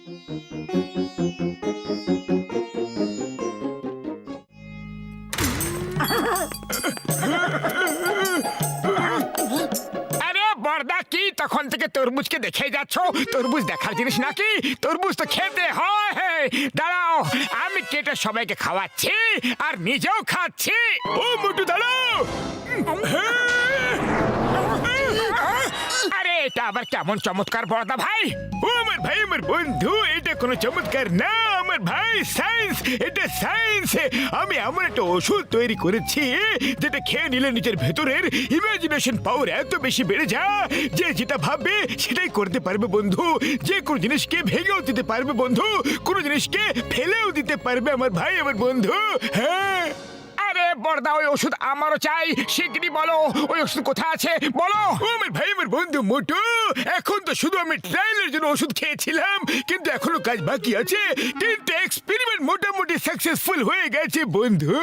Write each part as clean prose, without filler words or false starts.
আরে বড়দা, কি তখন থেকে তরমুজকে দেখে যাচ্ছ? তরমুজ দেখার জিনিস নাকি? তরমুজ তো খেতে হয়। দাঁড়াও, আমি কেটে সবাইকে খাওয়াচ্ছি আর নিজেও খাচ্ছি। ও মোটু, দাঁড়াও। আরে এটা আবার কেমন চমৎকার বড়দা ভাই? ও আমার ভাই, আমার বন্ধু, এটা কোনো চমৎকার না আমার ভাই, সায়েন্স। এটা সায়েন্স। আমি এমন একটা ওষুধ তৈরি করেছি যেটা খেয়ে নিলে নিজের ভেতরের ইমাজিনেশন পাওয়ার এত বেশি বেড়ে যায় যে যেটা ভাববে সেটাই করতে পারবে বন্ধু। যে কোনো জিনিসকে ভেঙেও দিতে পারবে বন্ধু, কোনো জিনিসকে ফেলেও দিতে পারবে আমার ভাই, আমার বন্ধু। হ্যাঁ। আরে বড়দা, ওই ওষুধ আমারও চাই। শিগগিরই বলো, ওই ওষুধ কোথায় আছে বলো। ও আমার ভাই, আমার বন্ধু মোটু, এখন তো শুধু আমি ট্রায়ালের জন্য ওষুধ খেয়েছিলাম, কিন্তু এখনো কাজ বাকি আছে। কিন্তু এক্সপেরিমেন্ট মোটামুটি সাকসেসফুল হয়ে গেছে বন্ধু।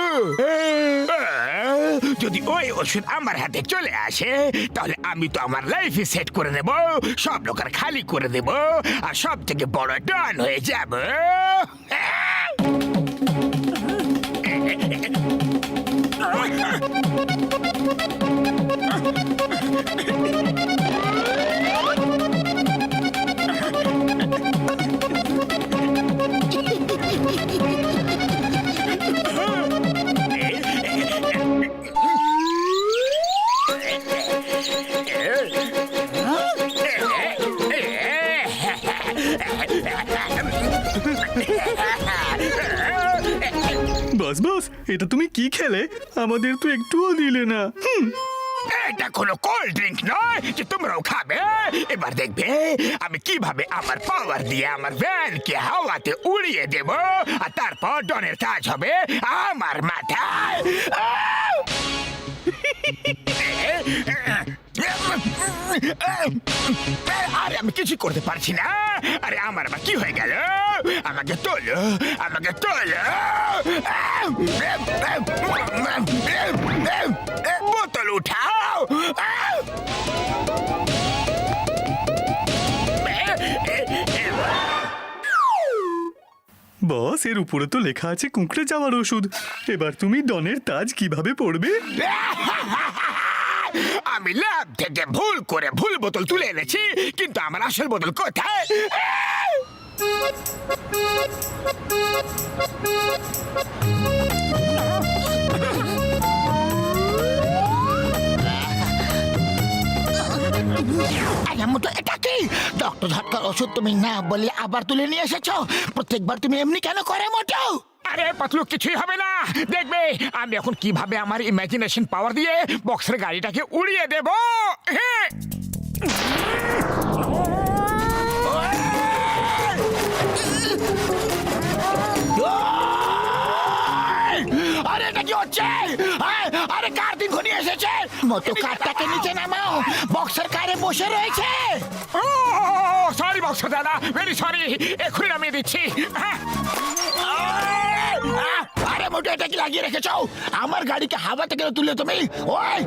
যদি ওই ওষুধ আমার হাতে চলে আসে তাহলে আমি তো আমার লাইফ সেট করে নেব, সব লোকের খালি করে দেব, আর সব থেকে বড় ডন হয়ে যাব। বস বস, এটা তুমি কি খেলে? আমাদের তো একটুও দিলে না। এটা কোনো কোল্ড ড্রিঙ্ক নয় যে তোমরাও খাবে। এবার দেখবে আমি কিভাবে আমার পাওয়ার দিয়ে আমার ভ্যানকে হাওয়াতে উড়িয়ে দেব, আর তারপর ডনের তাজ হবে আমার মাথায়। আরে আমি কিছু করতে পারছি না। আরে আমার আবার কি হয়ে গেল? আমাকে তোলো, আমাকে তোলো। বোতল উঠাও। বস, এর উপরে তো লেখা আছে কুঁকড়ে যাওয়ার ওষুধ। এবার তুমি ডনের তাজ কিভাবে পড়বে? আমি ল্যাব থেকে ভুল করে ভুল বোতল তুলে এনেছি, কিন্তু আমার আসল বোতল কোথায়? এটা কি ডক্টর ঝটকার ওষুধ? তুমি না বলে আবার তুলে নিয়ে এসেছো। প্রত্যেকবার তুমি এমনি কেন করে মোটো? আরে পাতলু, কিছুই হবে না। দেখবে আমি এখন কিভাবে আমার ইমাজিনেশন পাওয়ার দিয়ে বক্সের গাড়িটাকে উড়িয়ে দেব। হ্যাঁ। আরে এটা কি হচ্ছে? আরে কার দিন ঘনিয়ে এসেছে। মোটু, কারটাকে নিচে নামাও, বক্সের কারে বসে রয়েছে। সরি বক্সের দাদা, ভেরি সরি, এখনই নামিয়ে দিচ্ছি। আরে মোটু, এটা কি লাগিয়ে রেখেছ? আমার গাড়িকে হাওয়া থেকে তুলে তুমি? ওই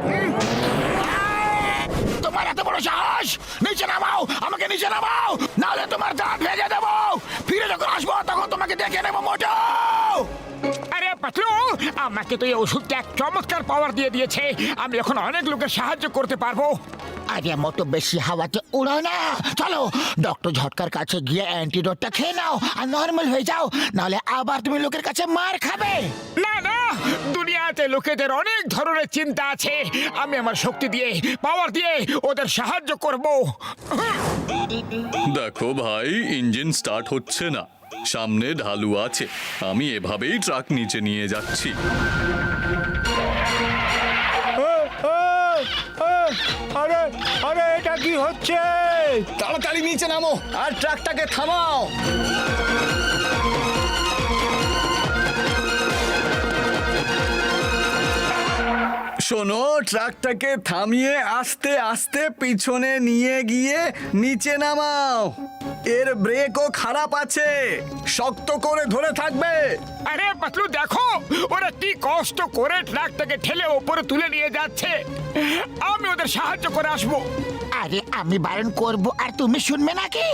তোমার এত বড় সাহস! নিচে নামাও, আমাকে নিচে নামাও, নাহলে তোমার দাঁত ভেজে দেবো। ফিরে যখন আসবো তখন তোমাকে দেখে নেবো মোটু। আরে পাতলু, আমাকে তো এই ওষুধটা এক চমৎকার পাওয়ার দিয়ে দিয়েছে। আমি এখন অনেক লোকের সাহায্য করতে পারবো। আরে মোটু, বেশি হাওয়াতে উড়ো না। চলো ডক্টর ঝটকার কাছে গিয়ে অ্যান্টিডোটটা খেয়ে নাও আর নর্মাল হয়ে যাও, নাহলে আবার তুমি লোকের কাছে মার খাবে। না না, দুনিয়াতে লোকেদের অনেক ধরনের চিন্তা আছে। আমি আমার শক্তি দিয়ে, পাওয়ার দিয়ে ওদের সাহায্য করব। দেখো ভাই, ইঞ্জিন স্টার্ট হচ্ছে না, সামনে ঢালু আছে, আমি এভাবেই ট্রাক নিচে নিয়ে যাচ্ছি। আরে আরে, এটা কি হচ্ছে? তাড়াতাড়ি নিচে নামো আর ট্রাকটাকে থামাও। শোনো, ট্রাকটাকে থামিয়ে আস্তে আস্তে পিছনে নিয়ে গিয়ে নিচে নামাও। এর ব্রেকও খারাপ আছে, শক্ত করে ধরে থাকবে। আরে পাতলু, দেখো ওরা কি কষ্ট করে ট্রাকটাকে ঠেলে ওপরে তুলে নিয়ে যাচ্ছে। আমি ওদের সাহায্য করে আসবো। আরে আমি বারণ করব আর তুমি শুনবে নাকি?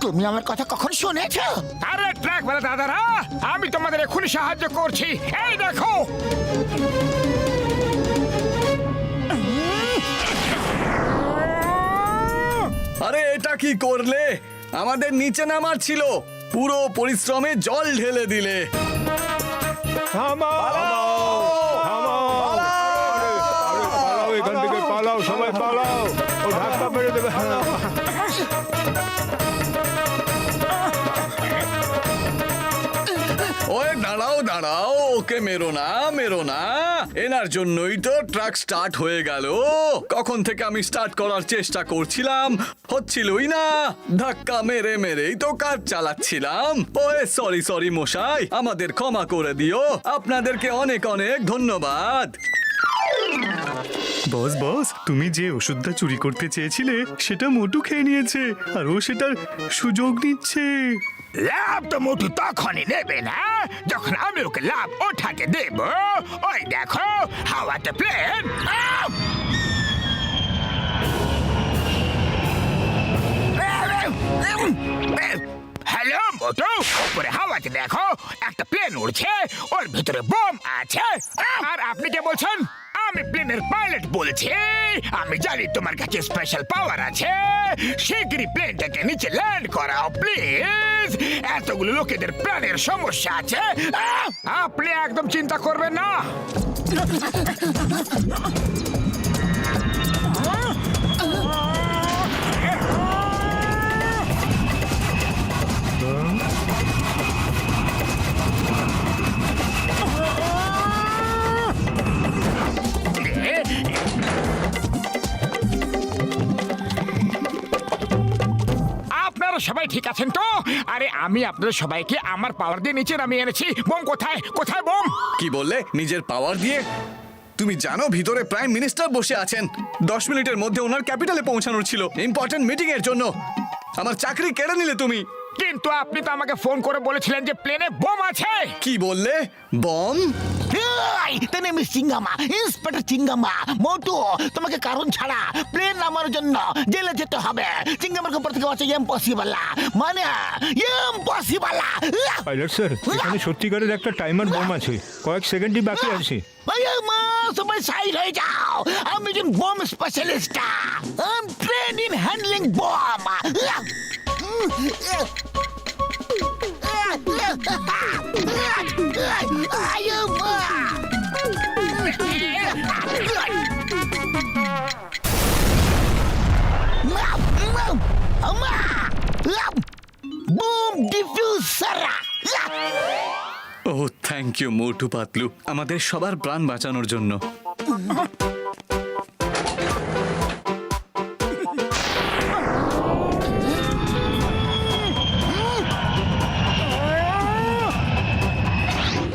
তুমি আমার কথা কখন শুনেছো? আরে ট্রাক বলে দাদারা, আমি তোমাদের এক্ষুনি সাহায্য করছি। এই দেখো, আরে এটা কি করলে? আমাদের নিচে নামার ছিল, পুরো পরিশ্রমে জল ঢেলে দিলে। থামাও থামাও পালাও, এখান থেকে পালাও, সবাই পালাও, ও ধাক্কা মেরে দেবে। ওই দাঁড়াও দাঁড়াও, ওকে মেরো না মেরো না, এনার জন্যই তো ট্রাক স্টার্ট হয়ে গেল। কখন থেকে আমি স্টার্ট করার চেষ্টা করছিলাম, হচ্ছিলই না। ধাক্কা মেরে মেরেই তো কাজ চালাচ্ছিলাম। ওই সরি সরি মশাই, আমাদের ক্ষমা করে দিও। আপনাদেরকে অনেক অনেক ধন্যবাদ। বস বস, তুমি যে ওষুধটা চুরি করতে চেয়েছিলে সেটা মোটু খেয়ে নিয়েছে, আর ও সেটার সুযোগ নিচ্ছে। লাভ তো মোটু তখনই নেবে না যখন আমি ওকে লাভ ওঠাতে দেব। ওই দেখো, হাওয়াতে প্লেন। হ্যালো মোটু, উপরে হাওয়াতে দেখো একটা প্লেন উড়ছে, ওর ভিতরে বোম আছে। আর আপনি কে বলছেন? আমি প্লেনের পাইলট বলছি। আমি জানি তোমার কাছে স্পেশাল পাওয়ার আছে। শীঘ্রই প্লেনটাকে নিচে ল্যান্ড করাও প্লিজ। এতগুলো লোকেদের প্রাণের সমস্যা আছে। আপনি একদম চিন্তা করবেন না। আপনারা সবাই ঠিক আছেন তো? আরে আমি আপনাদের সবাইকে আমার পাওয়ার দিয়ে নিচে নামিয়ে এনেছি। বোম কোথায়? কোথায় বোম? কি বললে? নিজের পাওয়ার দিয়ে? তুমি জানো ভিতরে প্রাইম মিনিস্টার বসে আছেন। 10 মিনিটের মধ্যে ওনার ক্যাপিটালে পৌঁছানোর ছিল, ইম্পর্টেন্ট মিটিং এর জন্য। আমার চাকরি কেড়ে নিলে তুমি। কিন্তু আপনি তো আমাকে ফোন করে বলেছিলেন যে প্লেনে বোম আছে। কি বললে? বম? তাই মিস চিঙ্গামা, ইন্সপেক্টর চিঙ্গামা, মোটু তোমাকে কারণ ছাড়া প্লেন নামার জন্য জেলে যেতে হবে। চিঙ্গামার উপর থেকে আছে ইম্পসিবল, মানে ইম্পসিবল। পাইলট স্যার, এখানে সত্যিকারের একটা টাইমার বোম আছে, কয়েক সেকেন্ডই বাকি আছে। মা সবাই সাইড হয়ে যাও, আমি একজন bomb specialist. I am trained in handling bomb. Bomb defuser. Oh thank you Motu Patlu, আমাদের সবার প্রাণ বাঁচানোর জন্য।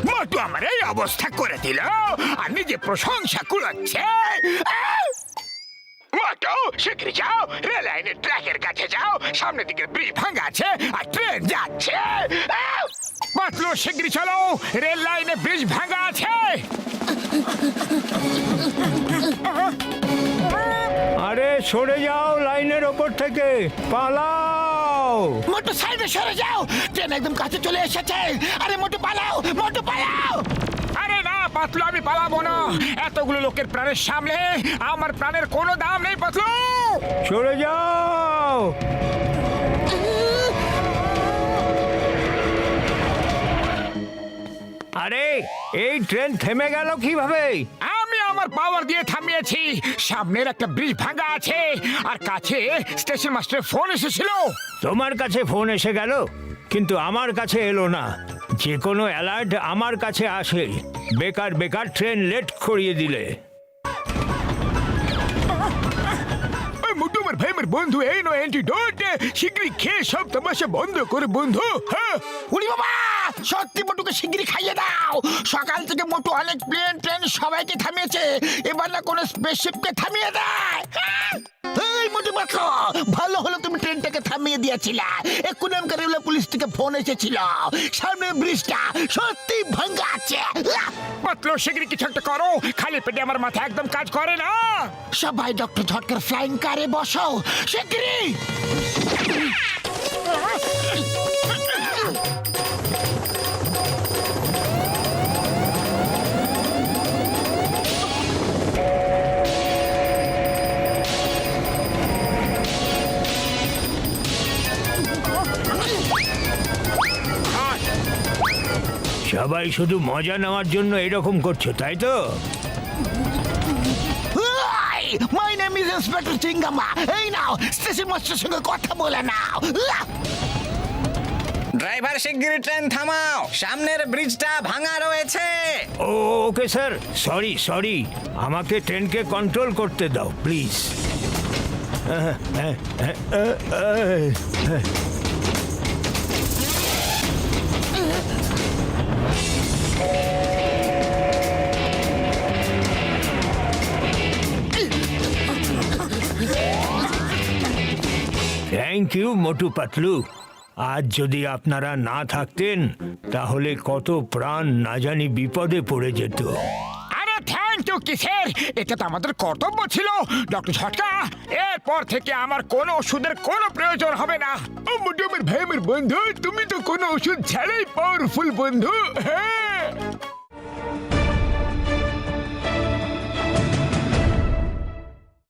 মোটু আমার এই অবস্থা করে দিল আর নিজে প্রশংসা কুড়াচ্ছে। মোটু শিগগিরি যাও, রেল লাইনের ট্র্যাকের কাছে যাও। সামনের দিকে ব্রিজ ভাঙা আছে আর ট্রেন যাচ্ছে। পাতলু শিগগিরি চলো, রেল লাইনে ব্রিজ ভাঙা আছে। আরে সরে যাও লাইনের ওপর থেকে, পালাও। মোটু সাইডে সরে যাও, ট্রেন একদম কাছে চলে এসেছে। আরে মোটু পালাও, মোটু পালাও। আরে না পাতলু, আমি পালাবো না। এতগুলো লোকের প্রাণের সামনে আমার প্রাণের কোনো দাম নেই পাতলু। সরে যাও। আরে এই ট্রেন থেমে গেল কিভাবে? আমি আমার পাওয়ার দিয়ে থামিয়েছি। সামনের একটা ব্রিজ ভাঙা আছে আর কাছে স্টেশন মাস্টারের ফোন এসেছিল। তোমার কাছে ফোন এসে গেল, কিন্তু আমার কাছে এলো না। যে কোনো অ্যালার্ট আমার কাছে আসে। বেকার বেকার ট্রেন লেট করিয়ে দিলে। মোটু আমার ভাই, আমার বন্ধু, এই নো অ্যান্টিডোট। শীঘ্রই খেয়ে সব তামাশা বন্ধ করে বন্ধু। হ্যাঁ উড়ি বাবা, সত্যি মোটুকে শিগগিরই খাইয়ে দাও। সকাল থেকে মোটু অনেক প্লেন ট্রেন সবাইকে থামিয়েছে, এবার না কোনো স্পেসশিপকে থামিয়ে দেয়। এই মোটু পাতলু, ভালো হলো তুমি ট্রেনটাকে থামিয়ে দিয়েছিলে। এক্ষুনি আমাকে রেলওয়ে পুলিশ থেকে ফোন এসেছিল, সামনে ব্রিজটা সত্যি ভাঙ্গা আছে। পাতলু শিগগিরই কিছু একটা করো, খালি পেটে আমার মাথা একদম কাজ করে না। সবাই ডক্টর ঝটকার ফ্লাইং কারে বসো শিগগিরই। সবাই শুধু মজা নেওয়ার জন্য এরকম করছো, তাই তো? My name is inspector Chingum. এই নাও স্টেশন মাস্টারের সঙ্গে কথা বলে নাও। ড্রাইভার শিগগিরই ট্রেন থামাও, সামনের ব্রিজটা ভাঙা রয়েছে। ওকে স্যার, সরি, আমাকে ট্রেনকে কন্ট্রোল করতে দাও please. Thank you Motu Patlu. আজ যদি আপনারা না থাকতেন তাহলে কত প্রাণ না জানি বিপদে পড়ে যেত। আরে থ্যাংক ইউ কিসের, এটা তো আমাদের কর্তব্য ছিল। ডক্টর ঝটকা, এরপর থেকে আমার কোনো ওষুধের কোনো প্রয়োজন হবে না। ও মোটু আমার ভাই, আমার বন্ধু, তুমি তো কোনো ওষুধ ছাড়াই পাওয়ারফুল বন্ধু। হ্যাঁ